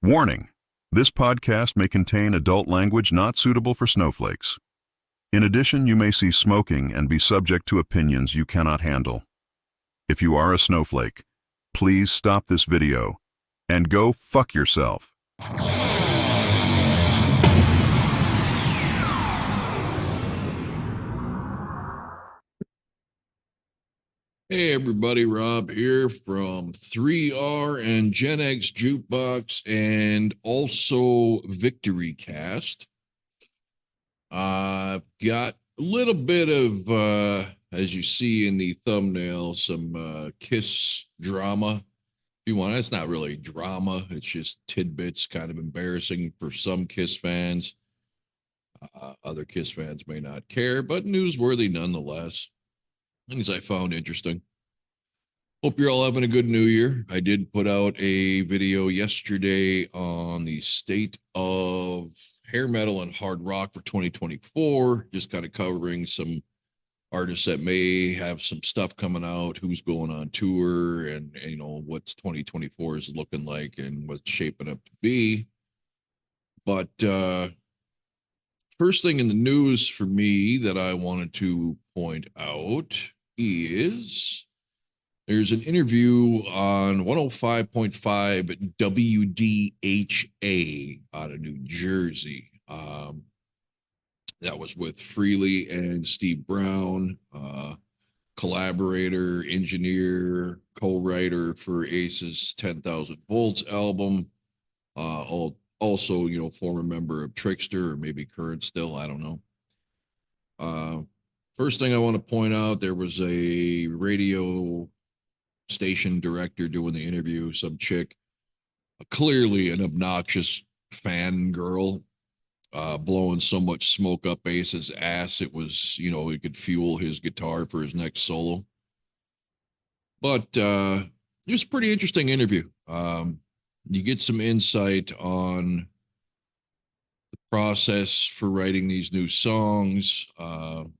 Warning: this podcast may contain adult language not suitable for snowflakes. In addition, you may see smoking and be subject to opinions you cannot handle. If you are a snowflake, please stop this video and go fuck yourself. Hey everybody, Rob here from 3R and Gen X Jukebox and also Victory Cast. I've got a little bit of, as you see in the thumbnail, some Kiss drama. If you want, it's not really drama, it's just tidbits, kind of embarrassing for some Kiss fans. Other Kiss fans may not care, but newsworthy nonetheless. Things I found interesting. Hope you're all having a good new year. I did put out a video yesterday on the state of hair metal and hard rock for 2024, just kind of covering some artists that may have some stuff coming out, who's going on tour, and you know what's 2024 is looking like and what's shaping up to be. But first thing in the news for me that I wanted to point out is there's an interview on 105.5 WDHA out of New Jersey. That was with Frehley and Steve Brown, collaborator, engineer, co-writer for Ace's 10,000 Volts album. Also, you know, former member of Trickster, or maybe current still, I don't know. First thing I want to point out, there was a radio station director doing the interview, some chick, clearly an obnoxious fangirl, blowing so much smoke up Ace's ass it was, you know, it could fuel his guitar for his next solo. But it was a pretty interesting interview. You get some insight on the process for writing these new songs,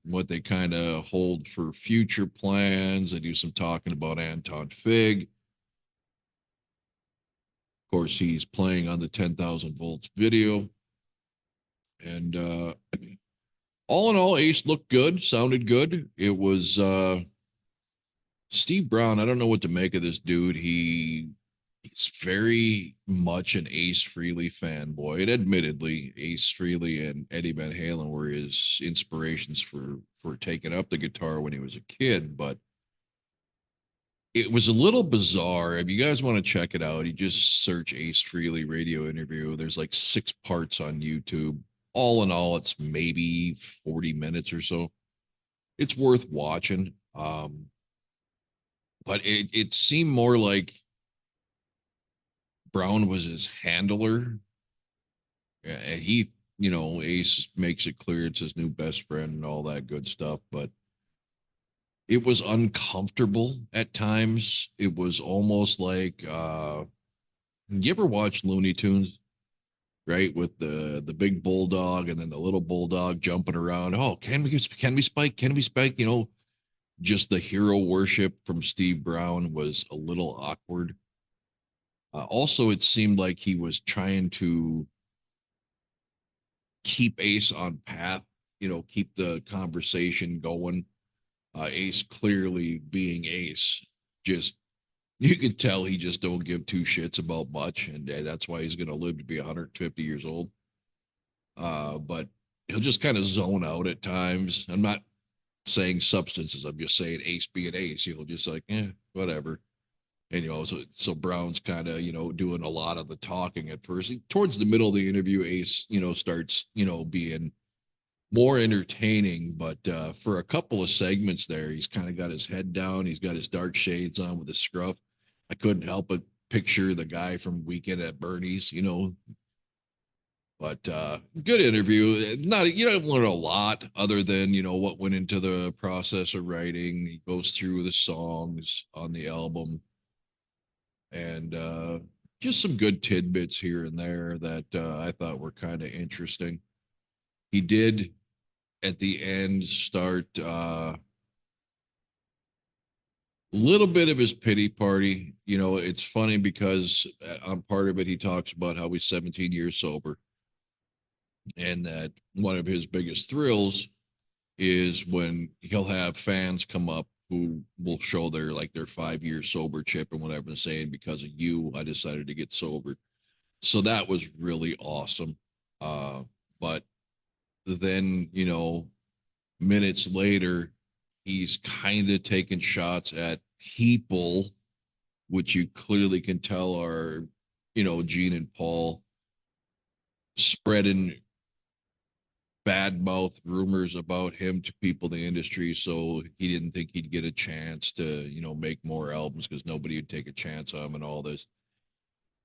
what they kind of hold for future plans. They do some talking about Anton Fig. Of course, he's playing on the 10,000 Volts video. And all in all, Ace looked good, sounded good. It was Steve Brown. I don't know what to make of this dude. He's very much an Ace Frehley fanboy. And admittedly, Ace Frehley and Eddie Van Halen were his inspirations for taking up the guitar when he was a kid. But it was a little bizarre. If you guys want to check it out, you just search Ace Frehley radio interview. There's like 6 parts on YouTube. All in all, it's maybe 40 minutes or so. It's worth watching. But it seemed more like Brown was his handler. And he, you know, Ace makes it clear it's his new best friend and all that good stuff. But it was uncomfortable at times. It was almost like, you ever watch Looney Tunes? Right, with the big bulldog and then the little bulldog jumping around. Oh, can we spike? Can we spike? You know, just the hero worship from Steve Brown was a little awkward. Also, it seemed like he was trying to keep Ace on path, you know, keep the conversation going. Ace clearly being Ace, just you could tell he just don't give two shits about much, and that's why he's going to live to be 150 years old. But he'll just kind of zone out at times. I'm not saying substances. I'm just saying Ace being Ace. He'll just like, whatever. And, you know, so Brown's kind of, you know, doing a lot of the talking at first. Towards the middle of the interview, Ace, you know, starts, you know, being more entertaining. But for a couple of segments there, he's kind of got his head down. He's got his dark shades on with his scruff. I couldn't help but picture the guy from Weekend at Bernie's, you know. But good interview. Not, you don't learn a lot other than, you know, what went into the process of writing. He goes through the songs on the album, and just some good tidbits here and there that I thought were kind of interesting. He did at the end start little bit of his pity party. You know, it's funny because on part of it, he talks about how he's 17 years sober and that one of his biggest thrills is when he'll have fans come up who will show their 5 year sober chip and whatever, and saying, because of you, I decided to get sober. So that was really awesome. But then, minutes later, he's kind of taking shots at people, which you clearly can tell are, Gene and Paul spreading bad mouth rumors about him to people in the industry. So he didn't think he'd get a chance to, make more albums because nobody would take a chance on him and all this.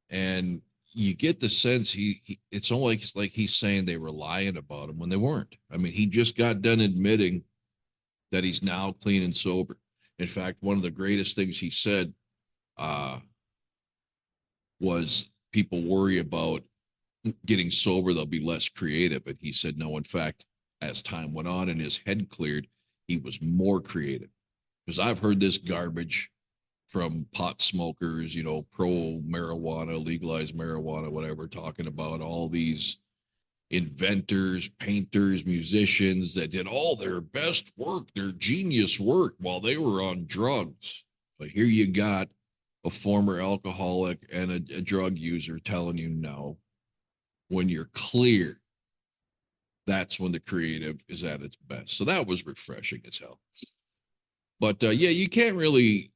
And you get the sense it's almost like he's saying they were lying about him when they weren't. I mean, he just got done admitting that he's now clean and sober. In fact, one of the greatest things he said uh, was people worry about getting sober, they'll be less creative. And he said, no, in fact, as time went on and his head cleared, he was more creative. Because I've heard this garbage from pot smokers, pro marijuana, legalized marijuana, whatever, talking about all these inventors, painters, musicians that did all their best work, their genius work while they were on drugs. But here you got a former alcoholic and a drug user telling you no. When you're clear, that's when the creative is at its best. So that was refreshing as hell. But yeah, you can't really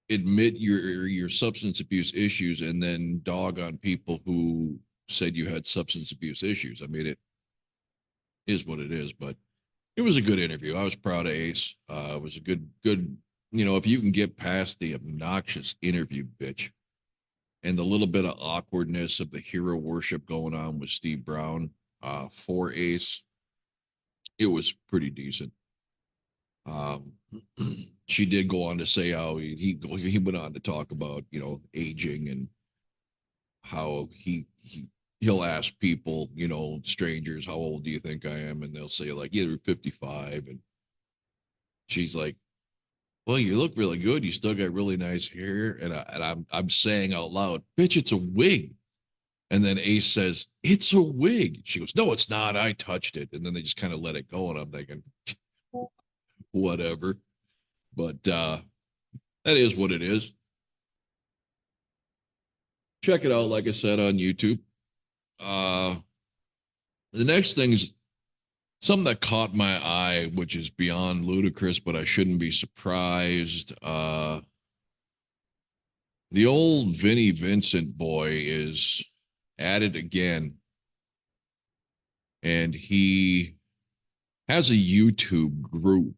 admit your substance abuse issues and then dog on people who said you had substance abuse issues. I mean, it is what it is, but it was a good interview. I was proud of Ace. It was a good, if you can get past the obnoxious interview bitch and the little bit of awkwardness of the hero worship going on with Steve Brown for Ace, it was pretty decent. She did go on to say how he went on to talk about, aging and how he'll ask people, strangers, how old do you think I am? And they'll say like, yeah, they're 55. And she's like, well, you look really good. You still got really nice hair. And I'm saying out loud, bitch, it's a wig. And then Ace says, it's a wig. She goes, no, it's not. I touched it. And then they just kind of let it go. And I'm thinking, whatever. But that is what it is. Check it out, like I said, on YouTube. The next thing's something that caught my eye, which is beyond ludicrous, but I shouldn't be surprised. The old Vinnie Vincent boy is at it again. And he has a YouTube group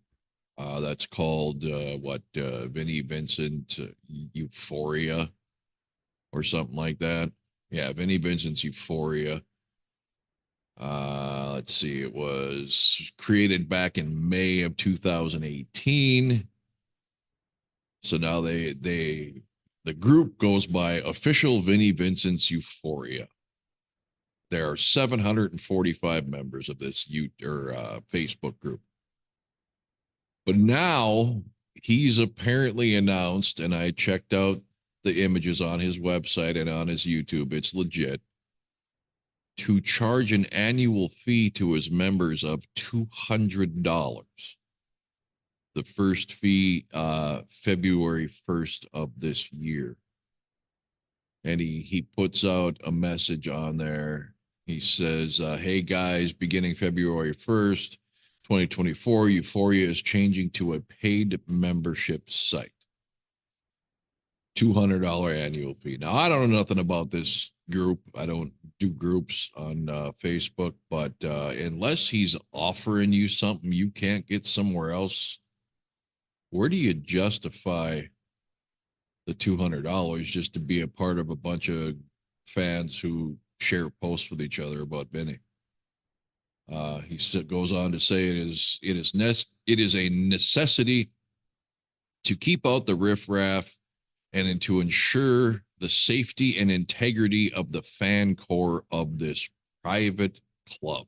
that's called Vinnie Vincent Euphoria or something like that. Yeah, Vinnie Vincent's Euphoria. Let's see, it was created back in May of 2018. So now the group goes by Official Vinnie Vincent's Euphoria. There are 745 members of this Facebook group. But now he's apparently announced, and I checked out the images on his website and on his YouTube, it's legit, to charge an annual fee to his members of $200. The first fee, February 1st of this year. And he puts out a message on there. He says, hey guys, beginning February 1st, 2024, Euphoria is changing to a paid membership site. $200 annual fee. Now, I don't know nothing about this group. I don't do groups on Facebook, but unless he's offering you something you can't get somewhere else, where do you justify the $200 just to be a part of a bunch of fans who share posts with each other about Vinny? He goes on to say it is a necessity to keep out the riffraff and to ensure the safety and integrity of the fan core of this private club.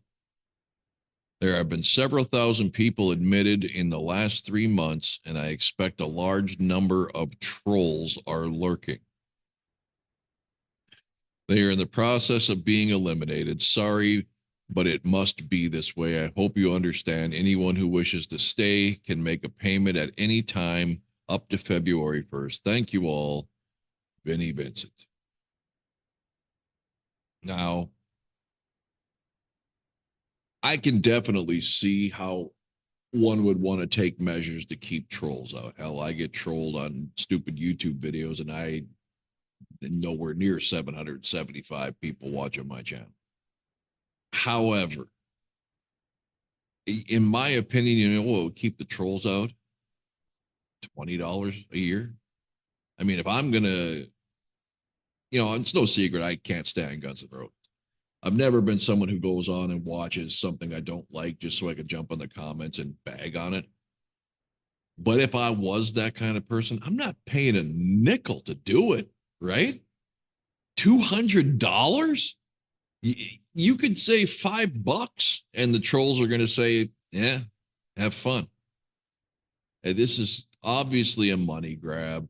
There have been several thousand people admitted in the last 3 months, and I expect a large number of trolls are lurking. They are in the process of being eliminated. Sorry, but it must be this way. I hope you understand. Anyone who wishes to stay can make a payment at any time up to February 1st. Thank you all, Vinnie Vincent. Now, I can definitely see how one would want to take measures to keep trolls out. Hell, I get trolled on stupid YouTube videos, and I nowhere near 775 people watching my channel. However, in my opinion, you know what would keep the trolls out? $20 a year. I mean, if I'm gonna, it's no secret I can't stand Guns N' Roses. I've never been someone who goes on and watches something I don't like just so I could jump on the comments and bag on it. But if I was that kind of person, I'm not paying a nickel to do it, right? $200? You could say $5 and the trolls are going to say, yeah, have fun. And this is obviously a money grab.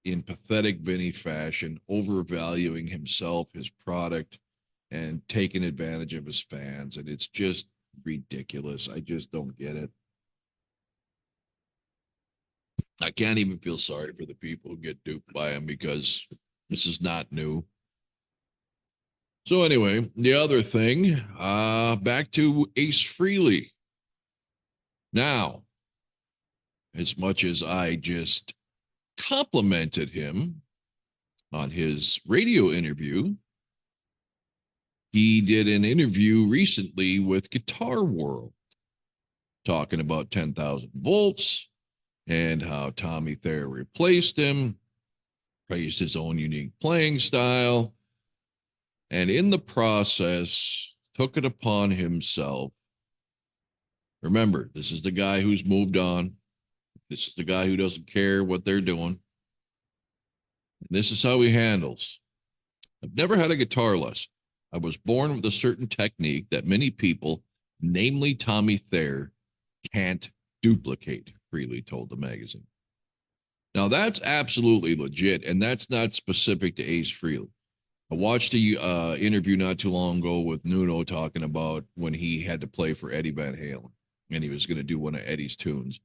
In pathetic Vinny fashion, overvaluing himself, his product, and taking advantage of his fans. And it's just ridiculous. I just don't get it. I can't even feel sorry for the people who get duped by him because this is not new. So anyway, the other thing, back to Ace Frehley. Now, as much as I just complimented him on his radio interview, he did an interview recently with Guitar World talking about 10,000 volts and how Tommy Thayer replaced him, praised his own unique playing style, and in the process took it upon himself. Remember, this is the guy who's moved on. This is the guy who doesn't care what they're doing. And this is how he handles. I've never had a guitar lesson. I was born with a certain technique that many people, namely Tommy Thayer, can't duplicate, Frehley told the magazine. Now, that's absolutely legit, and that's not specific to Ace Frehley. I watched a interview not too long ago with Nuno talking about when he had to play for Eddie Van Halen, and he was going to do one of Eddie's tunes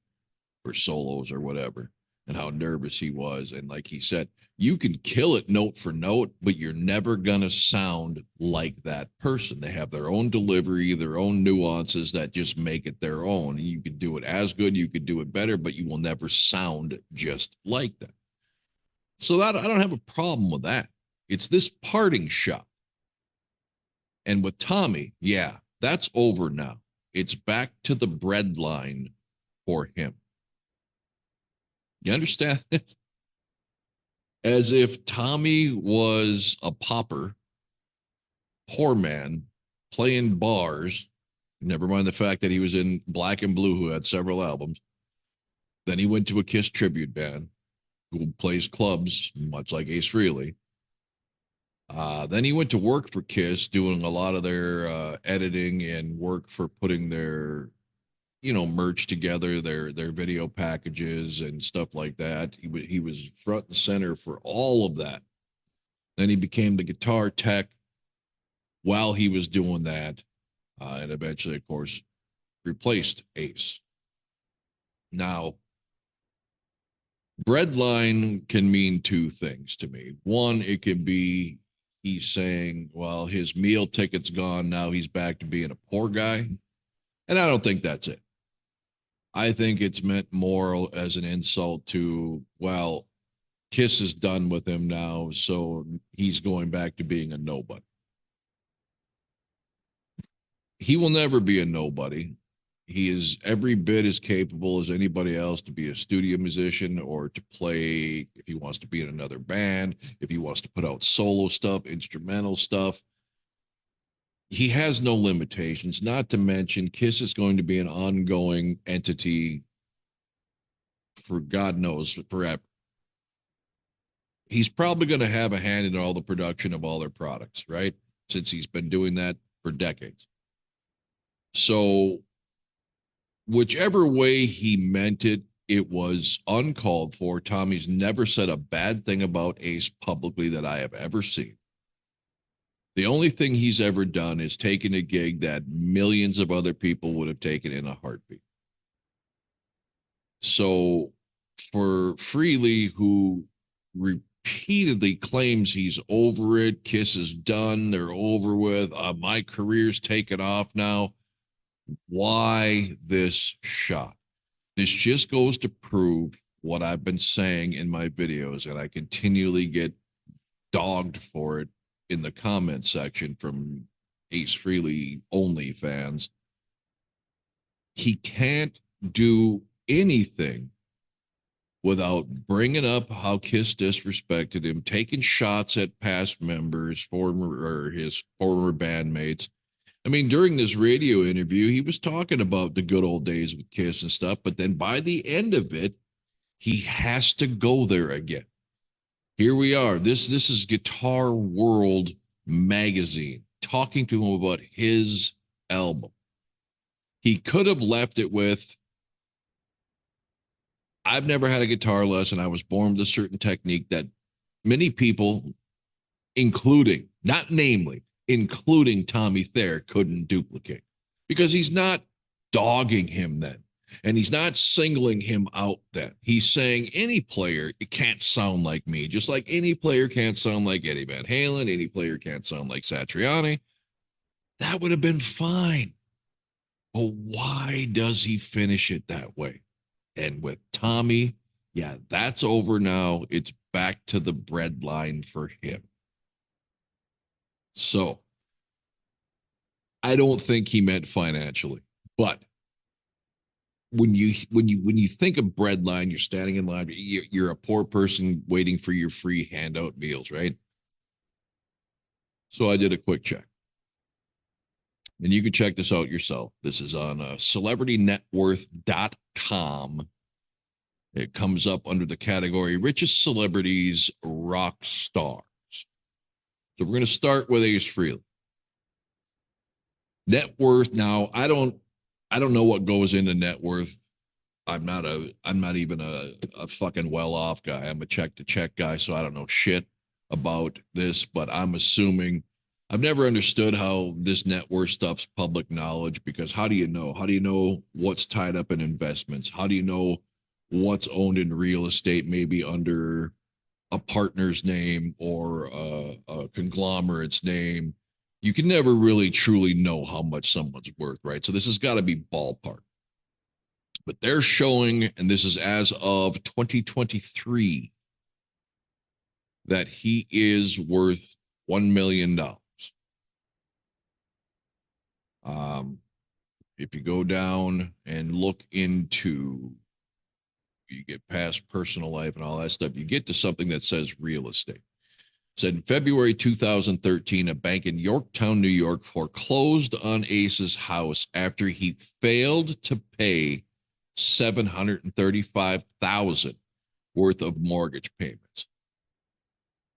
for solos or whatever, and how nervous he was. And like he said, you can kill it note for note, but you're never going to sound like that person. They have their own delivery, their own nuances that just make it their own. And you could do it as good, you could do it better, but you will never sound just like that. So that I don't have a problem with that. It's this parting shot. And with Tommy, yeah, that's over now. It's back to the bread line for him. You understand? As if Tommy was a pauper, poor man, playing bars, never mind the fact that he was in Black and Blue, who had several albums. Then he went to a Kiss tribute band, who plays clubs, much like Ace Frehley. Then he went to work for Kiss, doing a lot of their editing and work for putting their merch together, their video packages and stuff like that. He was front and center for all of that. Then he became the guitar tech while he was doing that, and eventually, of course, replaced Ace. Now, breadline can mean two things to me. One, it could be he's saying, well, his meal ticket's gone, now he's back to being a poor guy. And I don't think that's it. I think it's meant more as an insult to, well, Kiss is done with him now, so he's going back to being a nobody. He will never be a nobody. He is every bit as capable as anybody else to be a studio musician or to play if he wants to be in another band, if he wants to put out solo stuff, instrumental stuff. He has no limitations, not to mention Kiss is going to be an ongoing entity for God knows forever. He's probably going to have a hand in all the production of all their products, right? Since he's been doing that for decades. So whichever way he meant it, it was uncalled for. Tommy's never said a bad thing about Ace publicly that I have ever seen. The only thing he's ever done is taken a gig that millions of other people would have taken in a heartbeat. So for Frehley, who repeatedly claims he's over it, Kiss is done, they're over with, my career's taken off now. Why this shot? This just goes to prove what I've been saying in my videos, and I continually get dogged for it in the comment section from Ace Frehley only fans. He can't do anything without bringing up how Kiss disrespected him, taking shots at past members, his former bandmates. I mean, during this radio interview, he was talking about the good old days with Kiss and stuff, but then by the end of it, he has to go there again. Here we are. This is Guitar World magazine talking to him about his album. He could have left it with, I've never had a guitar lesson. I was born with a certain technique that many people, including, not namely, including Tommy Thayer, couldn't duplicate, because he's not dogging him then. And he's not singling him out then. He's saying any player, it can't sound like me, just like any player can't sound like Eddie Van Halen, any player can't sound like Satriani. That would have been fine. But why does he finish it that way? And with Tommy, yeah, that's over now. It's back to the breadline for him. So I don't think he meant financially, but when you think of breadline, you're standing in line, you're a poor person waiting for your free handout meals, right? So I did a quick check. And you can check this out yourself. This is on celebritynetworth.com. It comes up under the category Richest Celebrities, Rock Stars. So we're going to start with Ace Frehley. Net worth. Now, I don't know what goes into net worth. I'm not even a fucking well-off guy. I'm a check-to-check guy, so I don't know shit about this, but I'm assuming I've never understood how this net worth stuff's public knowledge, because how do you know? How do you know what's tied up in investments? How do you know what's owned in real estate, maybe under a partner's name or a conglomerate's name? You can never really truly know how much someone's worth, right? So this has got to be ballpark. But they're showing, and this is as of 2023, that he is worth $1 million. If you go down and look into, you get past personal life and all that stuff, you get to something that says real estate. Said in February 2013, a bank in Yorktown, New York, foreclosed on Ace's house after he failed to pay $735,000 worth of mortgage payments.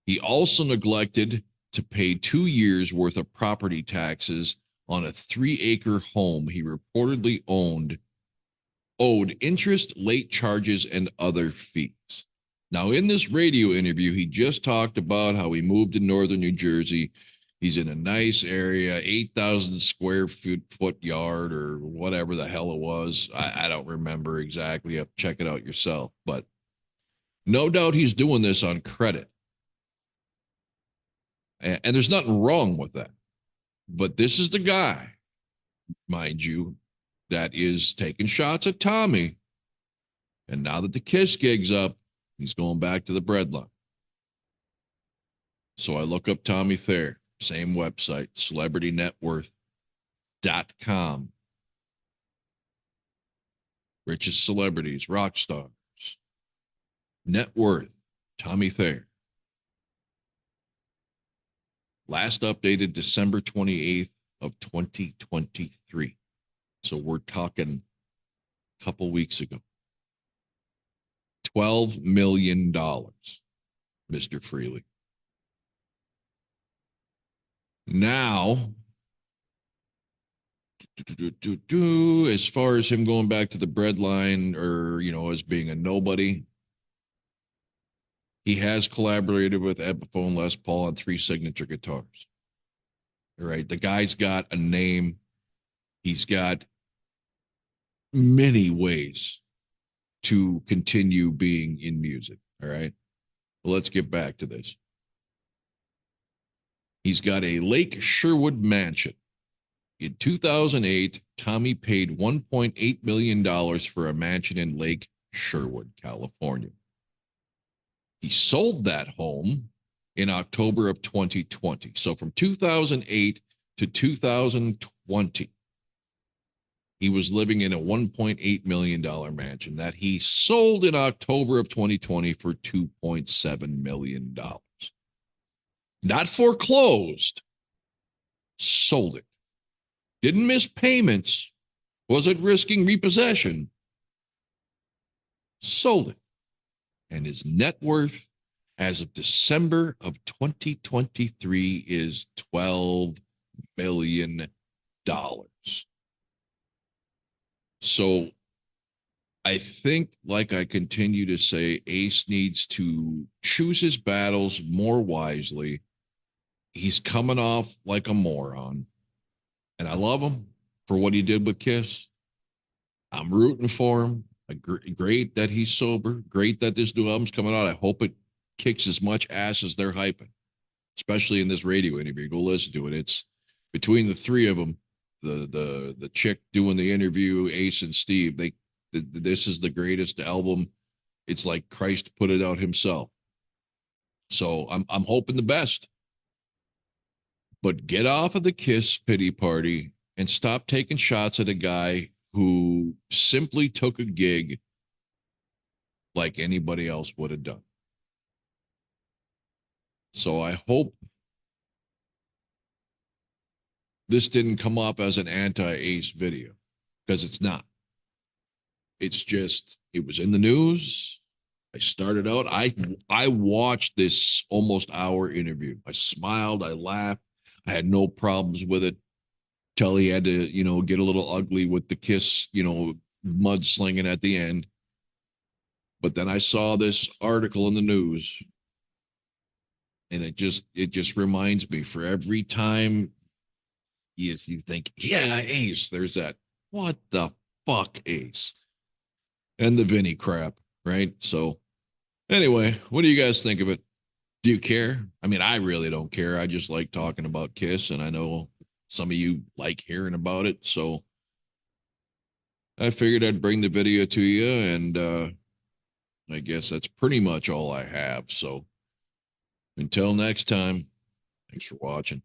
He also neglected to pay 2 years worth of property taxes on a 3-acre home he reportedly owed interest, late charges, and other fees. Now, in this radio interview, he just talked about how he moved to northern New Jersey. He's in a nice area, 8,000 square foot yard or whatever the hell it was. I don't remember exactly. You have to check it out yourself. But no doubt he's doing this on credit. And there's nothing wrong with that. But this is the guy, mind you, that is taking shots at Tommy. And now that the Kiss gig's up, he's going back to the breadline. So I look up Tommy Thayer, same website, celebritynetworth.com. Richest celebrities, rock stars. Net worth, Tommy Thayer. Last updated December 28th of 2023. So we're talking a couple weeks ago. $12 million, Mr. Frehley. Now, As far as him going back to the breadline or, as being a nobody, he has collaborated with Epiphone Les Paul on 3 signature guitars. All right. The guy's got a name. He's got many ways to continue being in music. All right. Well, let's get back to this. He's got a Lake Sherwood mansion. In 2008, Tommy paid $1.8 million for a mansion in Lake Sherwood, California. He sold that home in October of 2020. So from 2008 to 2020, he was living in a $1.8 million mansion that he sold in October of 2020 for $2.7 million. Not foreclosed, sold it. Didn't miss payments, wasn't risking repossession, sold it. And his net worth as of December of 2023 is $12 million. So I think, like I continue to say, Ace needs to choose his battles more wisely. He's coming off like a moron. And I love him for what he did with Kiss. I'm rooting for him. Great that he's sober. Great that this new album's coming out. I hope it kicks as much ass as they're hyping, especially in this radio interview. Go listen to it. It's between the three of them, the chick doing the interview, Ace and Steve. This is the greatest album. It's like Christ put it out himself. So I'm hoping the best. But get off of the Kiss pity party and stop taking shots at a guy who simply took a gig like anybody else would have done. So I hope this didn't come up as an anti-Ace video, because it's not. It's just, it was in the news. I started out, I watched this almost hour interview. I smiled, I laughed. I had no problems with it till he had to, get a little ugly with the Kiss, mudslinging at the end. But then I saw this article in the news, and it just reminds me, for every time you think, yeah, Ace, there's that, what the fuck, Ace? And the Vinnie crap, right? So anyway, what do you guys think of it? Do you care? I mean, I really don't care. I just like talking about Kiss, and I know some of you like hearing about it. So I figured I'd bring the video to you, and I guess that's pretty much all I have. So until next time, thanks for watching.